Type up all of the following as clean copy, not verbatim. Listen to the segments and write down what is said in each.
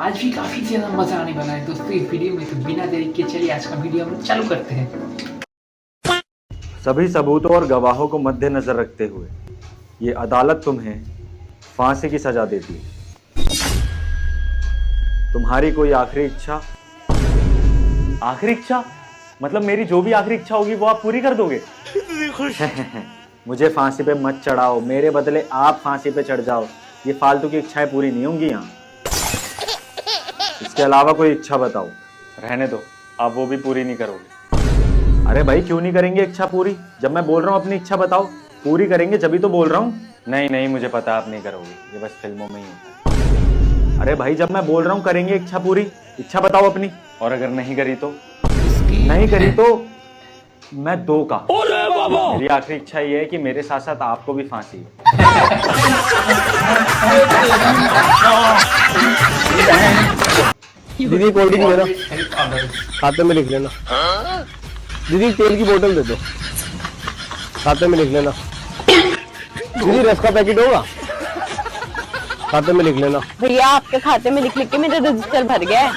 आज भी काफी ज्यादा मजा आने वाला है दोस्तों इस वीडियो में। तो बिना देरी के चलिए आज का वीडियो हम चालू करते हैं। सभी सबूतों और गवाहों को मद्देनजर रखते हुए ये अदालत तुम्हें फांसी की सजा देती है। तुम्हारी कोई आखिरी इच्छा? आखिरी इच्छा मतलब मेरी जो भी आखिरी इच्छा होगी वो आप पूरी कर दोगे? मुझे फांसी पे मत चढ़ाओ, मेरे बदले आप फांसी पे चढ़ जाओ। ये फालतू की इच्छाएं पूरी नहीं होंगी यहाँ। इसके अलावा कोई इच्छा बताओ। रहने दो, आप वो भी पूरी नहीं करोगे। अरे भाई क्यों नहीं करेंगे इच्छा पूरी? जब मैं बोल रहा हूँ अपनी इच्छा बताओ, पूरी करेंगे जब ही तो बोल रहा हूँ। नहीं नहीं मुझे पता आप नहीं करोगे, ये बस फिल्मों में ही होता है। अरे भाई जब मैं बोल रहा हूँ करेंगे इच्छा पूरी, इच्छा बताओ अपनी। और अगर नहीं करी तो? नहीं करी तो मैं दो का। मेरी आखिरी इच्छा ये है कि मेरे साथ साथ आपको भी फांसी हो। दीदी कोल्ड ड्रिंक दे दो, खाते में लिख लेना। दीदी तेल की बोतल दे दो, खाते में लिख लेना। दीदी रस का पैकेट होगा, खाते में लिख लेना। भैया आपके खाते में लिख लिख के मेरा रजिस्टर भर गया है।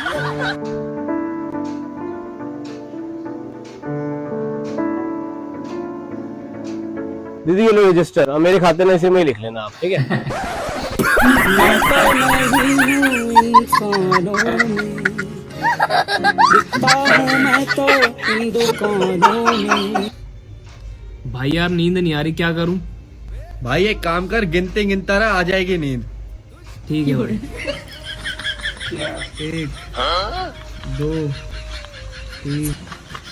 दीदी ये लो रजिस्टर, और मेरे खाते में इसे में ही लिख लेना आप, ठीक है? भाई यार नींद नहीं आ रही, क्या करूं? भाई एक काम कर, गिनते गिनता रहा, आ जाएगी नींद। ठीक है भाई। 1 2 3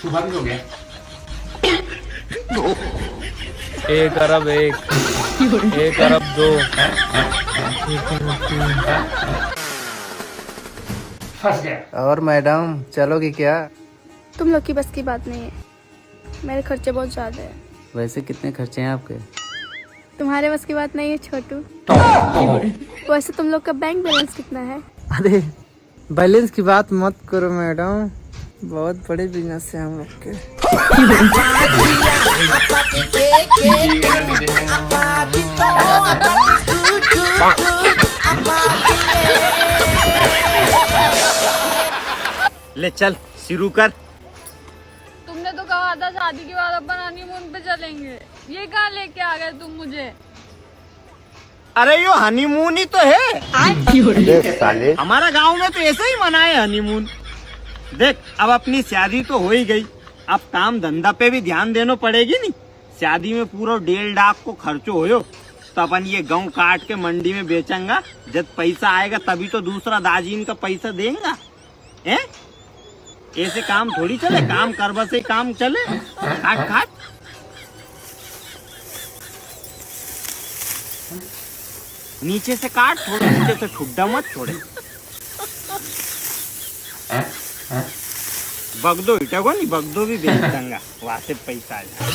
सुबह भी हो गया। 1 अरब 1 1 अरब 2 फंस गया। और मैडम चलोगी क्या? तुम लोग की बस की बात नहीं है, मेरे खर्चे बहुत ज्यादा है। वैसे कितने खर्चे हैं आपके? तुम्हारे बस की बात नहीं है छोटू। वैसे तुम लोग का बैंक बैलेंस कितना है? अरे बैलेंस की बात मत करो मैडम, बहुत बड़े बिजनेस है हम लोग के। ले चल शुरू कर। तुमने तो कहा था शादी के बाद अपन हनीमून पे चलेंगे, ये कहाँ लेके आ गए तुम मुझे? अरे यो हनीमून ही तो है। साले हमारा गांव में तो ऐसे ही मनाए हनीमून। देख अब अपनी शादी तो हो ही गई, अब काम धंधा पे भी ध्यान देना पड़ेगी नहीं। शादी में पूरा 1.5 लाख को खर्चो होयो, तो अपन ये गेहूं काट के मंडी में बेचेंगा। जब पैसा आएगा तभी तो दूसरा दाजीन का पैसा देंगे। हैं? ऐसे काम थोड़ी चले, काम करवा से काम चले। काट काट। नीचे से काट, थोड़ा नीचे से ठुड्डा मत छोड़े। बगदो इटागो नहीं, बगदो भी बेच देंगा, वहां से पैसा आ जाए।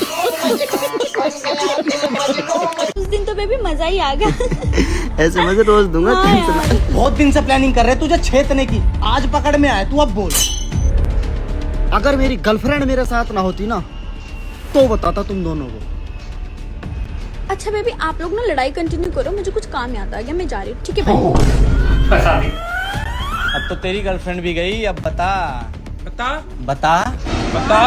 उस दिन तो बेबी मजा ही आ गया। ऐसे मजे रोज दूंगा। बहुत दिन से प्लानिंग कर रहे तुझे छेतने की, आज पकड़ में आए। तू अब बोल। अगर मेरी गर्लफ्रेंड मेरे साथ ना होती ना, तो बताता तुम दोनों को। अच्छा बेबी आप लोग ना लड़ाई कंटिन्यू करो, मुझे कुछ काम याद आ गया, मैं जा रही हूँ। ठीक है भाई। फंसा दी। अब तो तेरी गर्लफ्रेंड भी गई, अब बता बता बता बता।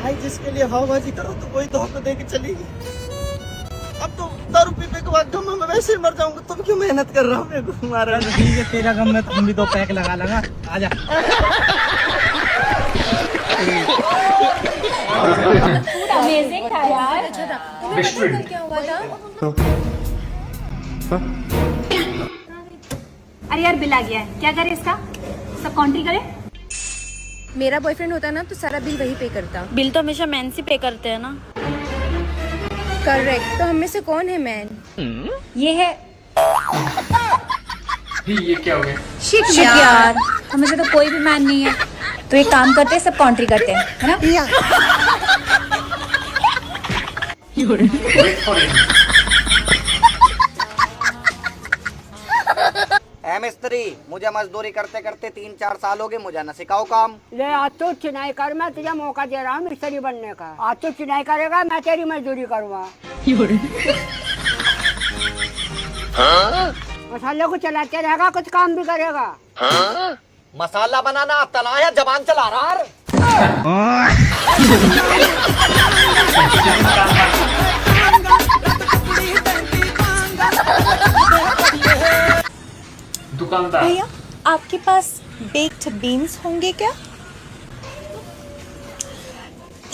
भाई जिसके लिए हवाबाजी करो तो वही धोखा दे के चलेगी। अब तो दारू पीने के बाद गम में वैसे ही मर जाऊंगा, तुम क्यों मेहनत कर रहा हो मेरे को मारा? ठीक है, तेरा गम में तुम भी 2 पैक लगा लगा। आजा। अमेजिंग था यार। अरे यार बिल आ गया है, क्या करे इसका? सब काउंट्री करे। मेरा बॉयफ्रेंड होता ना तो सारा बिल वही पे करता। बिल तो हमेशा मैन से पे करते हैं ना। करेक्ट, तो हम में से कौन है मैन? ये है। ये क्या हो गया? शिट यार, हमें से तो कोई भी मैन नहीं है। तो एक काम करते हैं, सब काउंट्री करते हैं, है ना? ए मिस्त्री, मुझे मजदूरी करते करते 3-4 साल हो गए, मुझे न सिखाओ काम। ले आज तो चुनाई कर, मैं तुझे मौका दे रहा हूँ मिस्त्री बनने का। आज तो चुनाई करेगा, मैं तेरी मजदूरी करूँगा। मसाले को चलाते रहेगा, कुछ काम भी करेगा। मसाला बनाना आता ना या जबान चला रहा है? दुकानदार। भैया आपके पास बेक्ड बीन्स होंगे क्या?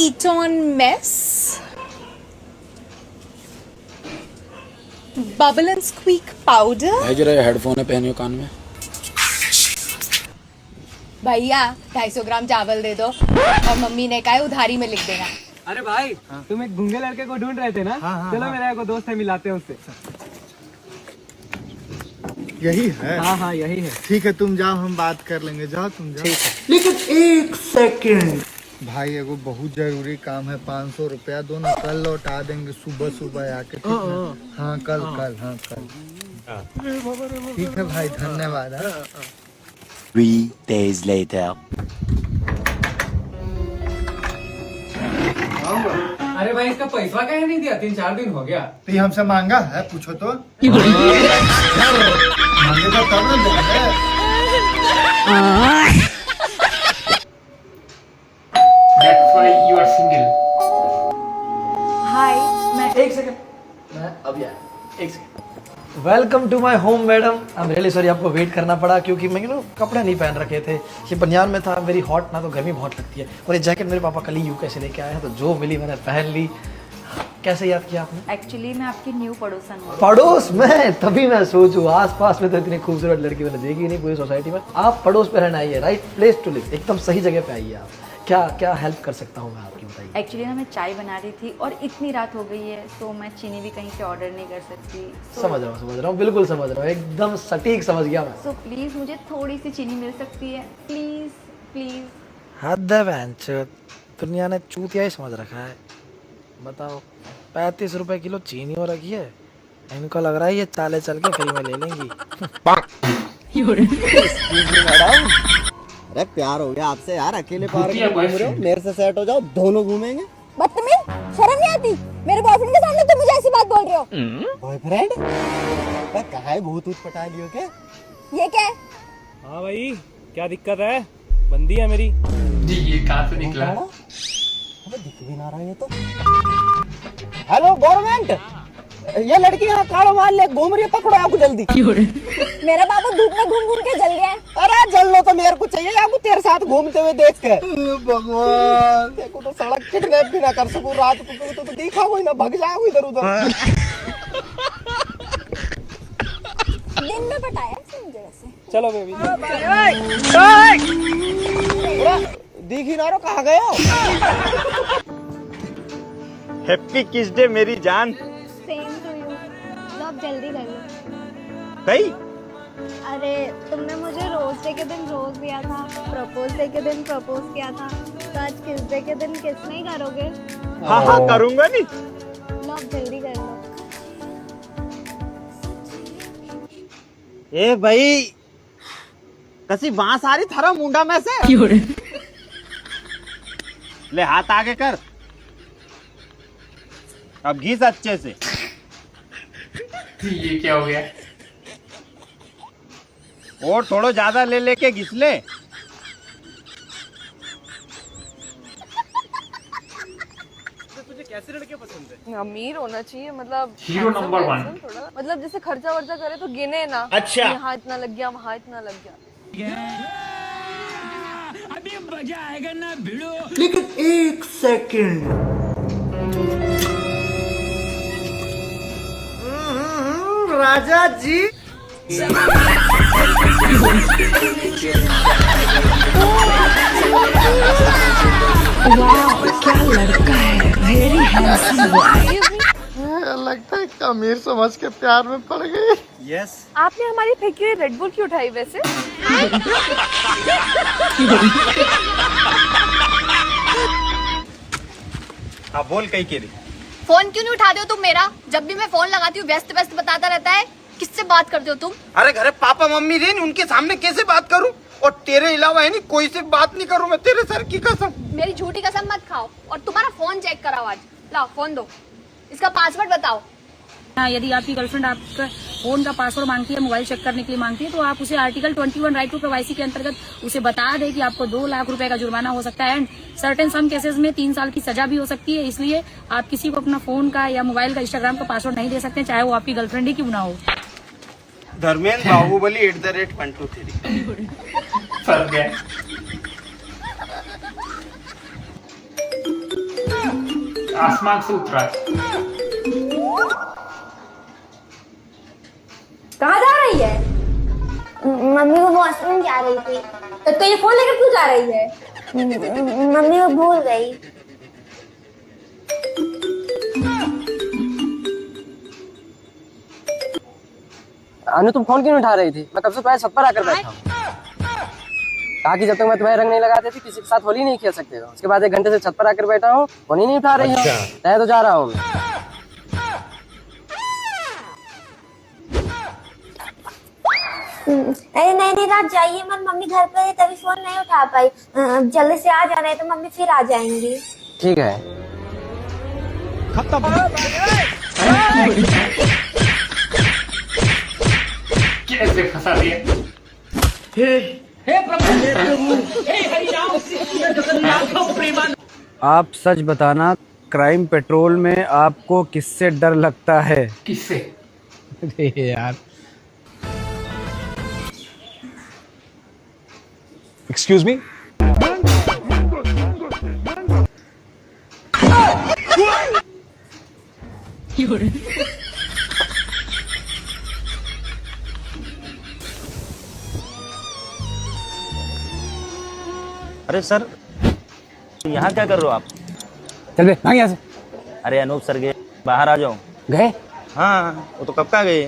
Eton mess, bubble and squeak powder. जरा हेडफोन पहनियो कान में। भैया 250 ग्राम चावल दे दो, और मम्मी ने कहा है उधारी में लिख देना। अरे भाई तुम एक गूंगे लड़के को ढूंढ रहे थे ना? चलो मेरा एक दोस्त है, मिलाते हैं उससे। यही है? हाँ यही है। ठीक है, तुम जाओ, हम बात कर लेंगे। जाओ तुम जाओ। लेकिन 1 सेकंड भाई, एगो बहुत जरूरी काम है। 500 रुपया दो ना, कल लौटा देंगे सुबह सुबह आके। ठीक है? हाँ कल। ठीक है भाई, धन्यवाद। 3 days later. अरे भाई इसका पैसा कहीं नहीं दिया, 3-4 दिन हो गया। तो ये हमसे मांगा है? पूछो तो। मांगेगा तब ना देंगे। That's why you are single. हाय, मैं एक सेकंड, मैं अभी आया। एक second. Welcome to my home madam. I am really sorry, आपको वेट करना पड़ा क्योंकि मैं कपड़े नहीं पहन रखे थे। ये बनियान में था, वेरी हॉट ना, तो गर्मी बहुत लगती है। और ये जैकेट मेरे पापा कल ही यूके से लेके आए हैं, तो जो मिली मैंने पहन ली। कैसे याद किया आपने? एक्चुअली मैं आपकी न्यू पड़ोसन हूँ। पड़ोस में? तभी मैं सोचूं, आसपास में तो इतनी खूबसूरत लड़की मैंने देखी नहीं पूरी सोसाइटी में। आप पड़ोस पे रहना आइए, राइट प्लेस टू लिव, एकदम सही जगह पे आइए आप। क्या हेल्प कर सकता हूँ मैं आपकी, बताइए। एक्चुअली ना मैं चाय बना रही थी और इतनी रात हो गई है, तो मैं चीनी भी कहीं से ऑर्डर नहीं कर सकती। समझ रहा हूँ, बिल्कुल समझ रहा हूँ, एकदम सटीक समझ गया मैं। सो प्लीज़ मुझे थोड़ी सी चीनी मिल सकती है, प्लीज़ प्लीज़। हद है बहनचोद, दुनिया ने चूतिया ही समझ रखा है। बताओ, 35 रुपए किलो चीनी हो रखी है, इनको लग रहा है ये चाले चल के फ्री में ले लेंगी। अरे प्यार हो गया आपसे यार, अकेले पार्क में घूम रहे हो, मेरे से सेट हो जाओ, दोनों घूमेंगे। बदतमीज, शर्म नहीं आती? मेरे बॉयफ्रेंड के सामने तुम मुझे ऐसी बात बोल रहे हो? बॉयफ्रेंड? कहाँ है, भूत पटा लियो क्या? ये क्या है? हाँ भाई, क्या दिक्कत है? बंदी है मेरी। जी ये कहाँ से निकला? हमें दिख भी ना रहा है ये तो। हेलो गवर्नमेंट, ये लड़की यहाँ काड़ो मार ले घूम रही है, पकड़ो आपको जल्दी। मेरा बाबू धूप में घूम घूम के जल गया है। अरे जल लो तो मेरे को चाहिए, आपको तेरे साथ घूमते हुए देख के। भगवान, देखो तो सड़क किडनैप भी ना कर सकूं रात को, तो देखा कोई ना भग जाओ इधर उधर। दिन में पटाया मुझे वैसे। चलो बेबी। दिख ही ना रहो, कहाँ गए हो? हैप्पी किस डे मेरी जान। Same to you. लो अब जल्दी कर लो। कहीं अरे तुमने मुझे रोज डे के दिन रोज दिया था, प्रपोज डे के दिन प्रपोज किया था, तो आज किस डे के दिन किस नहीं करोगे? हाँ करूंगा नहीं। लो अब जल्दी कर लो। ए भाई, कसी बांस आ रही थारा मुंडा में से। ले हाथ आगे कर, अब घिस अच्छे से। ये क्या हो गया? और थोड़ा ज्यादा ले लेके घिस ले। तुझे कैसे लड़के पसंद है? अमीर होना चाहिए, मतलब हीरो नंबर 1। थोड़ा मतलब जैसे खर्चा वर्चा करे तो गिने ना। अच्छा। यहाँ इतना लग गया, वहाँ इतना लग गया। अभी मजा आएगा ना भिड़ो। लेकिन 1 सेकंड, राजा जी। क्या लड़का है, वेरी हैंडसम बॉय। लगता है अमीर समझ के प्यार में पड़ गई। यस। आपने हमारी फेंकी हुई रेड बुल क्यों उठाई वैसे? हाँ बोल, कहीं के रही। फोन क्यों नहीं उठाते हो तुम मेरा? जब भी मैं फोन लगाती हूँ व्यस्त व्यस्त बताता रहता है। किससे बात करते हो तुम? अरे घरे पापा मम्मी रही, उनके सामने कैसे बात करूं? और तेरे अलावा है नहीं कोई से बात नहीं करूं मैं, तेरे सर की कसम। मेरी झूठी कसम मत खाओ और तुम्हारा फोन चेक कराओ आज। लाओ फोन दो, इसका पासवर्ड बताओ। यदि आपकी गर्लफ्रेंड आपका फोन का पासवर्ड मांगती है, मोबाइल चेक करने के लिए मांगती है, तो आप उसे आर्टिकल 21 राइट टू प्राइवेसी के अंतर्गत उसे बता दें कि आपको 2 लाख रुपए का जुर्माना हो सकता है एंड सर्टेन सम केसेस में 3 साल की सजा भी हो सकती है। इसलिए आप किसी को अपना फोन का या मोबाइल का, इंस्टाग्राम का पासवर्ड नहीं दे सकते, चाहे वो आपकी गर्लफ्रेंड ही क्यों ना हो। धर्मेंद्र बाहुबली @123। फंस गए। आसमान से उतरा। कहाँ जा रही है? मम्मी वो वॉशरूम जा रही थी। तो ये फोन लेकर क्यों जा रही है? मम्मी वो भूल गई। अनु तुम फोन क्यों नहीं उठा रही थी? मैं कब से तुम्हारे छत पर आकर बैठा हूँ। कहा कि जब तक मैं तुम्हारे रंग नहीं लगाते थे किसी के साथ होली नहीं खेल सकते हो। उसके बाद 1 घंटे से छत पर आकर बैठा हूँ, फोन ही नहीं उठा रही हूँ। मैं तो जा रहा हूँ। अरे नहीं रात जाइए मत, मम्मी घर पर है तभी फोन नहीं उठा पाई। जल्दी से आ जाना है तो मम्मी फिर आ जाएंगी। ठीक है। कैसे फंसा दिया? आप सच बताना, क्राइम पेट्रोल में आपको किससे डर लगता है? किससे? अरे यार, एक्सक्यूज मी। अरे सर, यहाँ क्या कर रहे हो आप? चल बे भाग यहाँ से। अरे अनूप सर गए, बाहर आ जाओ। गए? हाँ, वो तो कब का गए।